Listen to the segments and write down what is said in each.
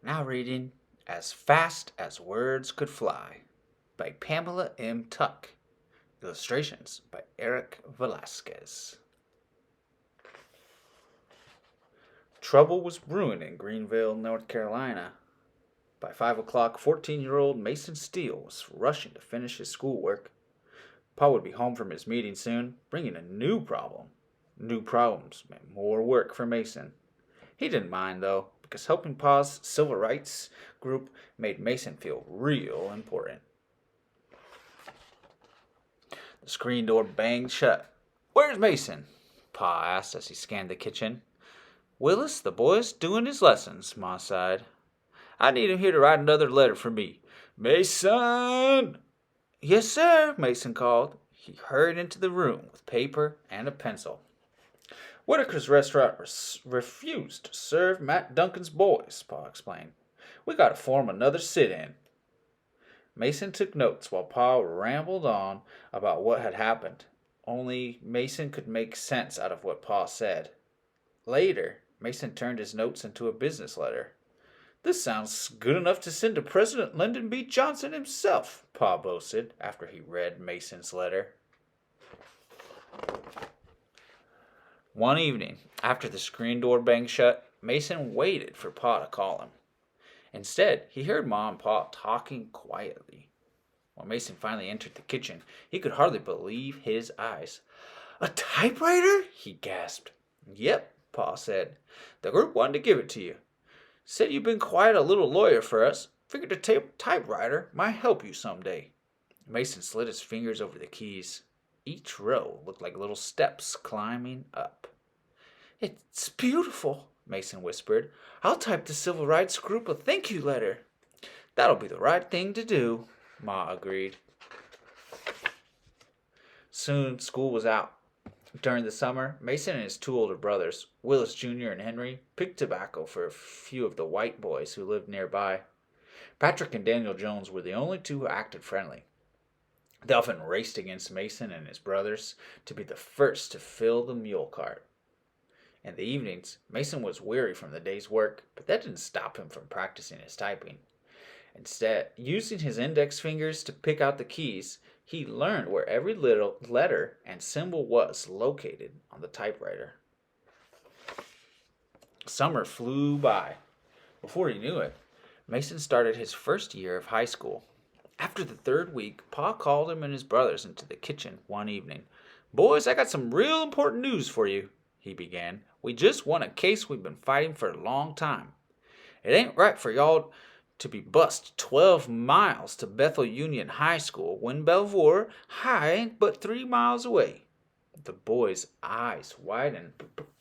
Now reading As Fast as Words Could Fly by Pamela M. Tuck. Illustrations by Eric Velasquez. Trouble was brewing in Greenville, North Carolina. By 5 o'clock, 14-year-old Mason Steele was rushing to finish his schoolwork. Pa would be home from his meeting soon, bringing a new problem. New problems meant more work for Mason. He didn't mind, though, because helping Pa's civil rights group made Mason feel real important. The screen door banged shut. "Where's Mason?" Pa asked as he scanned the kitchen. "Willis, the boy's doing his lessons," Ma sighed. "I need him here to write another letter for me." "Mason!" "Yes, sir," Mason called. He hurried into the room with paper and a pencil. "Whitaker's restaurant refused to serve Matt Duncan's boys," Pa explained. "We gotta form another sit-in." Mason took notes while Pa rambled on about what had happened. Only Mason could make sense out of what Pa said. Later, Mason turned his notes into a business letter. "This sounds good enough to send to President Lyndon B. Johnson himself," Pa boasted after he read Mason's letter. One evening, after the screen door banged shut, Mason waited for Pa to call him. Instead, he heard Ma and Pa talking quietly. When Mason finally entered the kitchen, he could hardly believe his eyes. "A typewriter?" he gasped. "Yep," Pa said. "The group wanted to give it to you. Said you've been quite a little lawyer for us. Figured a typewriter might help you someday." Mason slid his fingers over the keys. Each row looked like little steps climbing up. "It's beautiful," Mason whispered. "I'll type the civil rights group a thank you letter." "That'll be the right thing to do," Ma agreed. Soon school was out. During the summer, Mason and his two older brothers, Willis Jr. and Henry, picked tobacco for a few of the white boys who lived nearby. Patrick and Daniel Jones were the only two who acted friendly. They often raced against Mason and his brothers to be the first to fill the mule cart. In the evenings, Mason was weary from the day's work, but that didn't stop him from practicing his typing. Instead, using his index fingers to pick out the keys, he learned where every little letter and symbol was located on the typewriter. Summer flew by. Before he knew it, Mason started his first year of high school. After the third week, Pa called him and his brothers into the kitchen one evening. "Boys, I got some real important news for you," he began. "We just won a case we've been fighting for a long time. It ain't right for y'all to be bussed 12 miles to Bethel Union High School when Belvoir High ain't but 3 miles away." The boys' eyes widened.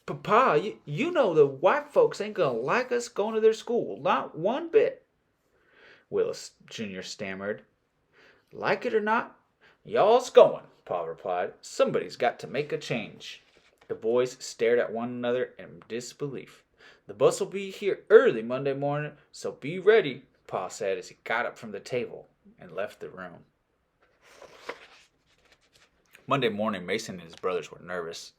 "Pa, you know the white folks ain't gonna like us going to their school, not one bit," Willis Jr. stammered. "Like it or not, y'all's going," Pa replied. "Somebody's got to make a change." The boys stared at one another in disbelief. "The bus will be here early Monday morning, so be ready," Pa said as he got up from the table and left the room. Monday morning, Mason and his brothers were nervous.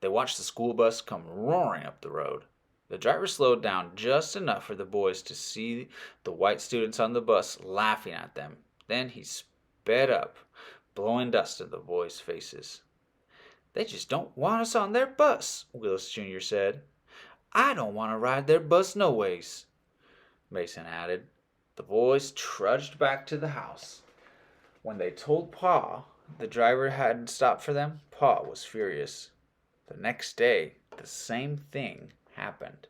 They watched the school bus come roaring up the road. The driver slowed down just enough for the boys to see the white students on the bus laughing at them. Then he sped up, blowing dust in the boys' faces. "They just don't want us on their bus," Willis Jr. said. "I don't want to ride their bus no ways," Mason added. The boys trudged back to the house. When they told Pa the driver hadn't stopped for them, Pa was furious. The next day, the same thing happened.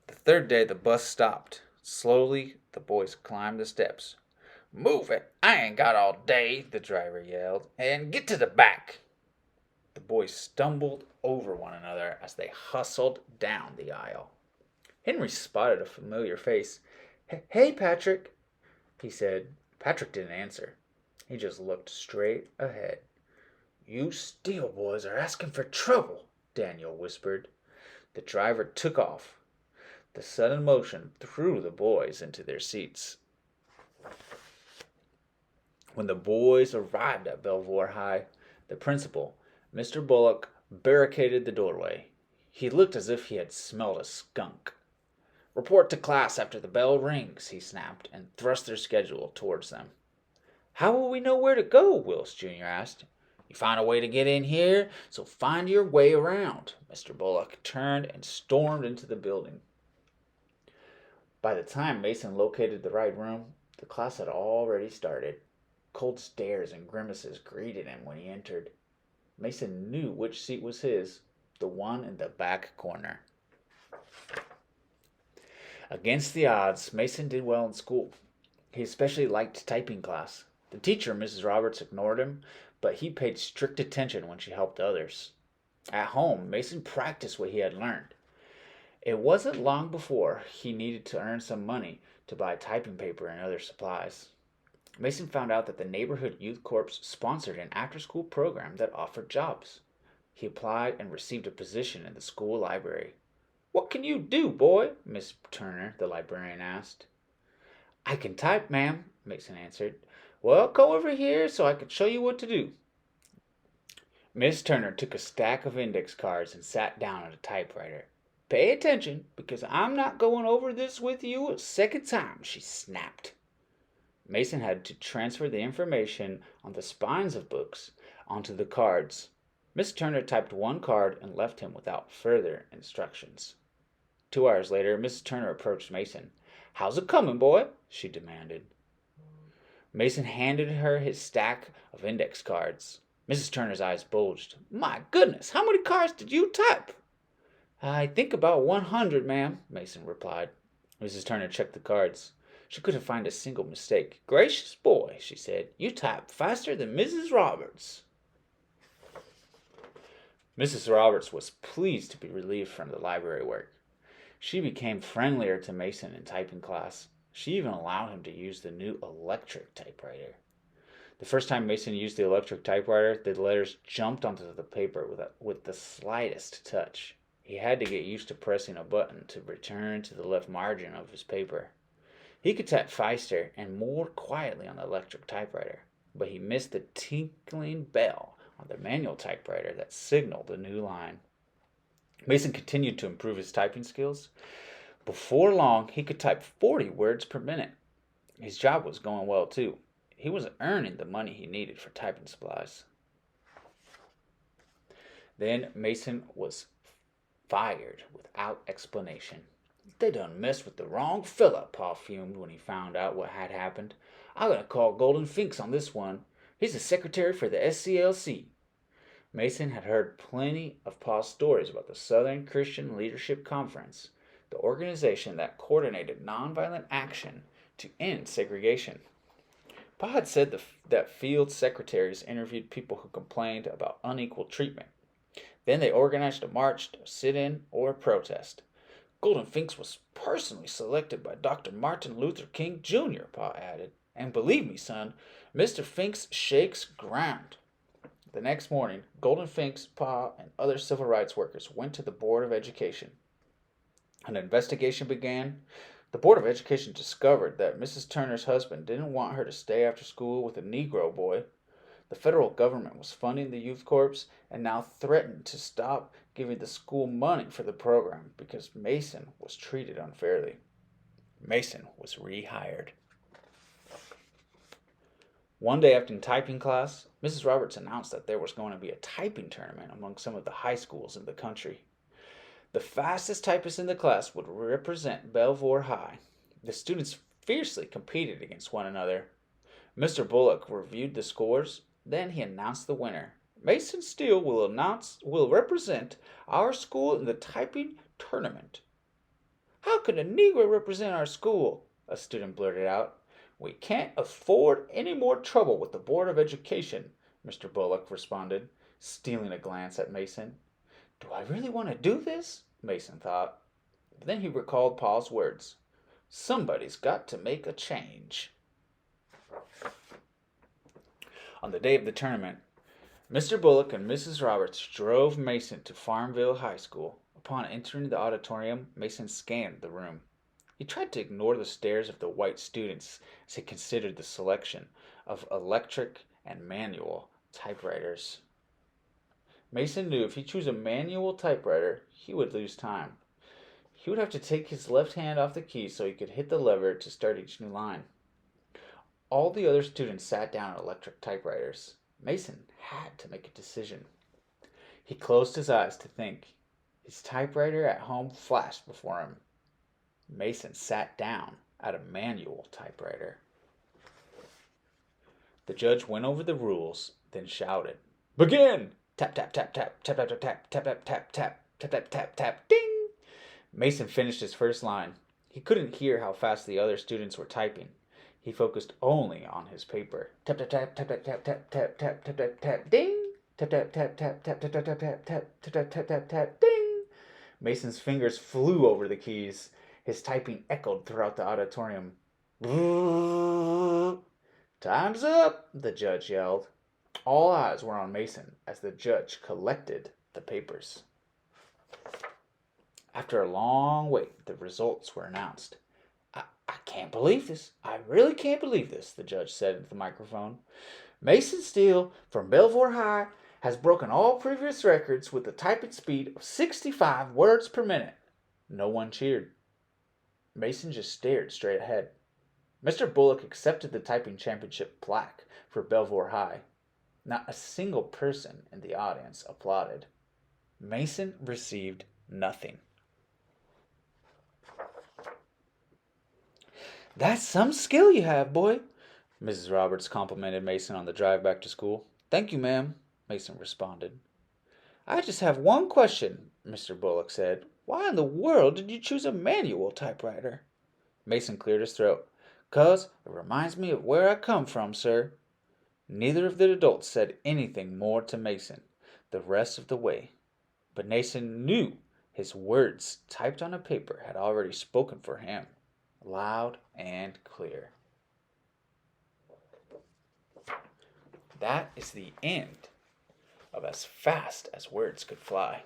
The third day, the bus stopped. Slowly, the boys climbed the steps. "Move it! I ain't got all day," the driver yelled. "And get to the back." The boys stumbled over one another as they hustled down the aisle. Henry spotted a familiar face. "Hey, Patrick," he said. Patrick didn't answer. He just looked straight ahead. "You Steele boys are asking for trouble," Daniel whispered. The driver took off. The sudden motion threw the boys into their seats. When the boys arrived at Belvoir High, the principal, Mr. Bullock, barricaded the doorway. He looked as if he had smelled a skunk. Report to class after the bell rings, he snapped, and thrust their schedule towards them. How will we know where to go? Willis Jr. asked. You find a way to get in here, so find your way around. Mr. Bullock turned and stormed into the building. By the time Mason located the right room, the class had already started. Cold stares and grimaces greeted him when he entered. Mason knew which seat was his, the one in the back corner. Against the odds, Mason did well in school. He especially liked typing class. The teacher, Mrs. Roberts, ignored him, but he paid strict attention when she helped others. At home, Mason practiced what he had learned. It wasn't long before he needed to earn some money to buy typing paper and other supplies. Mason found out that the Neighborhood Youth Corps sponsored an after-school program that offered jobs. He applied and received a position in the school library. What can you do, boy? Miss Turner, the librarian, asked. I can type, ma'am, Mason answered. Well, come over here so I can show you what to do. Miss Turner took a stack of index cards and sat down at a typewriter. Pay attention, because I'm not going over this with you a second time, she snapped. Mason had to transfer the information on the spines of books onto the cards. Miss Turner typed one card and left him without further instructions. 2 hours later, Mrs. Turner approached Mason. How's it coming, boy? She demanded. Mason handed her his stack of index cards. Mrs. Turner's eyes bulged. My goodness, how many cards did you type? I think about 100, ma'am, Mason replied. Mrs. Turner checked the cards. She couldn't find a single mistake. Gracious boy, she said, you type faster than Mrs. Roberts. Mrs. Roberts was pleased to be relieved from the library work. She became friendlier to Mason in typing class. She even allowed him to use the new electric typewriter. The first time Mason used the electric typewriter, the letters jumped onto the paper with the slightest touch. He had to get used to pressing a button to return to the left margin of his paper. He could type faster and more quietly on the electric typewriter, but he missed the tinkling bell on the manual typewriter that signaled a new line. Mason continued to improve his typing skills. Before long, he could type 40 words per minute. His job was going well, too. He was earning the money he needed for typing supplies. Then Mason was fired without explanation. They done messed with the wrong fella, Pa fumed when he found out what had happened. I'm gonna call Golden Finks on this one. He's the secretary for the SCLC. Mason had heard plenty of Pa's stories about the Southern Christian Leadership Conference, the organization that coordinated nonviolent action to end segregation. Pa had said that field secretaries interviewed people who complained about unequal treatment. Then they organized a march, a sit-in, or a protest. Golden Finks was personally selected by Dr. Martin Luther King Jr., Pa added. And believe me, son, Mr. Finks shakes ground. The next morning, Golden Finks, Pa, and other civil rights workers went to the Board of Education. An investigation began. The Board of Education discovered that Mrs. Turner's husband didn't want her to stay after school with a Negro boy. The federal government was funding the youth corps and now threatened to stop giving the school money for the program because Mason was treated unfairly. Mason was rehired. One day after typing class, Mrs. Roberts announced that there was going to be a typing tournament among some of the high schools in the country. The fastest typist in the class would represent Belvoir High. The students fiercely competed against one another. Mr. Bullock reviewed the scores. Then he announced the winner. Mason Steele will represent our school in the typing tournament. How can a Negro represent our school? A student blurted out. We can't afford any more trouble with the Board of Education, Mr. Bullock responded, stealing a glance at Mason. Do I really want to do this? Mason thought. But then he recalled Paul's words. Somebody's got to make a change. On the day of the tournament, Mr. Bullock and Mrs. Roberts drove Mason to Farmville High School. Upon entering the auditorium, Mason scanned the room. He tried to ignore the stares of the white students as he considered the selection of electric and manual typewriters. Mason knew if he chose a manual typewriter, he would lose time. He would have to take his left hand off the key so he could hit the lever to start each new line. All the other students sat down at electric typewriters. Mason had to make a decision. He closed his eyes to think. His typewriter at home flashed before him. Mason sat down at a manual typewriter. The judge went over the rules, then shouted, "Begin!" Tap, tap, tap, tap, tap, tap, tap, tap, tap, tap, tap, tap, tap, tap, tap, tap, ding! Mason finished his first line. He couldn't hear how fast the other students were typing. He focused only on his paper. Tap, tap, tap, tap, tap, tap, tap, tap, tap, tap, tap, tap, ding! Tap, tap, tap, tap, tap, tap, tap, tap, tap, tap, tap, tap, tap, tap, ding! Mason's fingers flew over the keys. His typing echoed throughout the auditorium. "Time's up," the judge yelled. All eyes were on Mason as the judge collected the papers. After a long wait, the results were announced. I can't believe this. I really can't believe this," the judge said into the microphone. "Mason Steele from Belvoir High has broken all previous records with a typing speed of 65 words per minute." No one cheered. Mason just stared straight ahead. Mr. Bullock accepted the typing championship plaque for Belvoir High. Not a single person in the audience applauded. Mason received nothing. "That's some skill you have, boy," Mrs. Roberts complimented Mason on the drive back to school. "Thank you, ma'am," Mason responded. "I just have one question," Mr. Bullock said. "Why in the world did you choose a manual typewriter?" Mason cleared his throat. "'Cause it reminds me of where I come from, sir." Neither of the adults said anything more to Mason the rest of the way, but Mason knew his words typed on a paper had already spoken for him, loud and clear. That is the end of As Fast as Words Could Fly.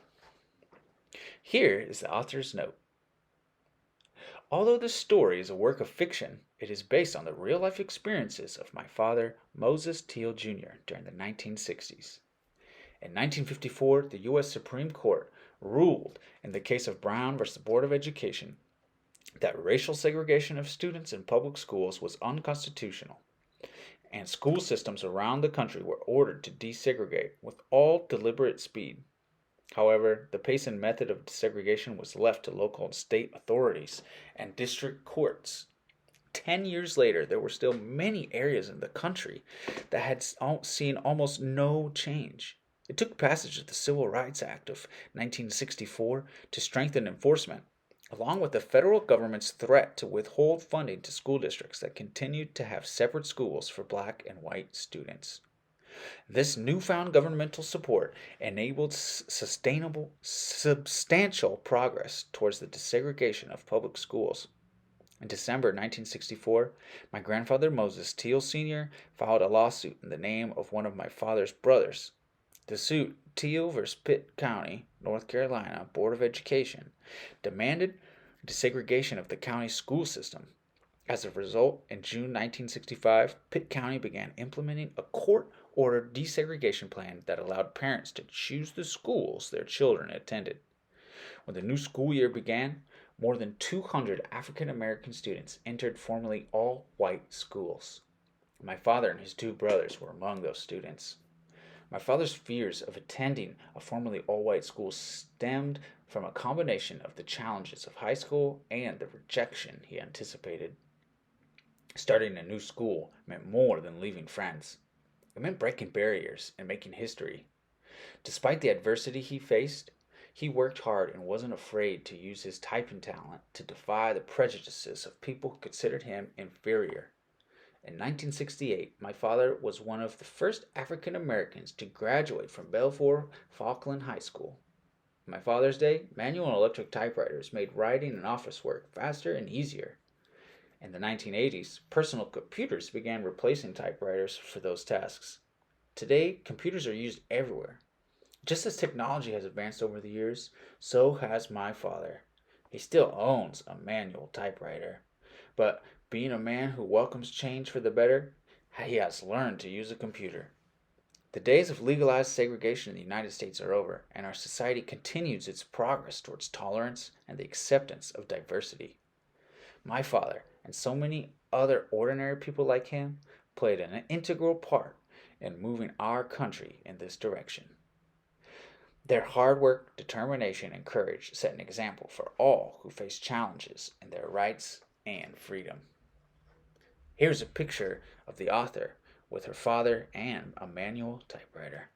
Here is the author's note. Although this story is a work of fiction, it is based on the real-life experiences of my father, Moses Teal Jr., during the 1960s. In 1954, the U.S. Supreme Court ruled in the case of Brown versus the Board of Education that racial segregation of students in public schools was unconstitutional, and school systems around the country were ordered to desegregate with all deliberate speed. However, the pace and method of desegregation was left to local and state authorities and district courts. 10 years later, there were still many areas in the country that had seen almost no change. It took passage of the Civil Rights Act of 1964 to strengthen enforcement, along with the federal government's threat to withhold funding to school districts that continued to have separate schools for black and white students. This newfound governmental support enabled substantial progress towards the desegregation of public schools. In December 1964, my grandfather Moses Teal Sr. filed a lawsuit in the name of one of my father's brothers. The suit, Teal vs. Pitt County, North Carolina Board of Education, demanded desegregation of the county school system. As a result, in June 1965, Pitt County began implementing a court-ordered desegregation plan that allowed parents to choose the schools their children attended. When the new school year began, more than 200 African American students entered formerly all-white schools. My father and his two brothers were among those students. My father's fears of attending a formerly all-white school stemmed from a combination of the challenges of high school and the rejection he anticipated. Starting a new school meant more than leaving friends. It meant breaking barriers and making history. Despite the adversity he faced, he worked hard and wasn't afraid to use his typing talent to defy the prejudices of people who considered him inferior. In 1968, my father was one of the first African Americans to graduate from Belvoir Falkland High School. In my father's day, manual and electric typewriters made writing and office work faster and easier. In the 1980s, personal computers began replacing typewriters for those tasks. Today, computers are used everywhere. Just as technology has advanced over the years, so has my father. He still owns a manual typewriter. But being a man who welcomes change for the better, he has learned to use a computer. The days of legalized segregation in the United States are over, and our society continues its progress towards tolerance and the acceptance of diversity. My father, and so many other ordinary people like him, played an integral part in moving our country in this direction. Their hard work, determination, and courage set an example for all who face challenges in their rights and freedom. Here's a picture of the author with her father and a manual typewriter.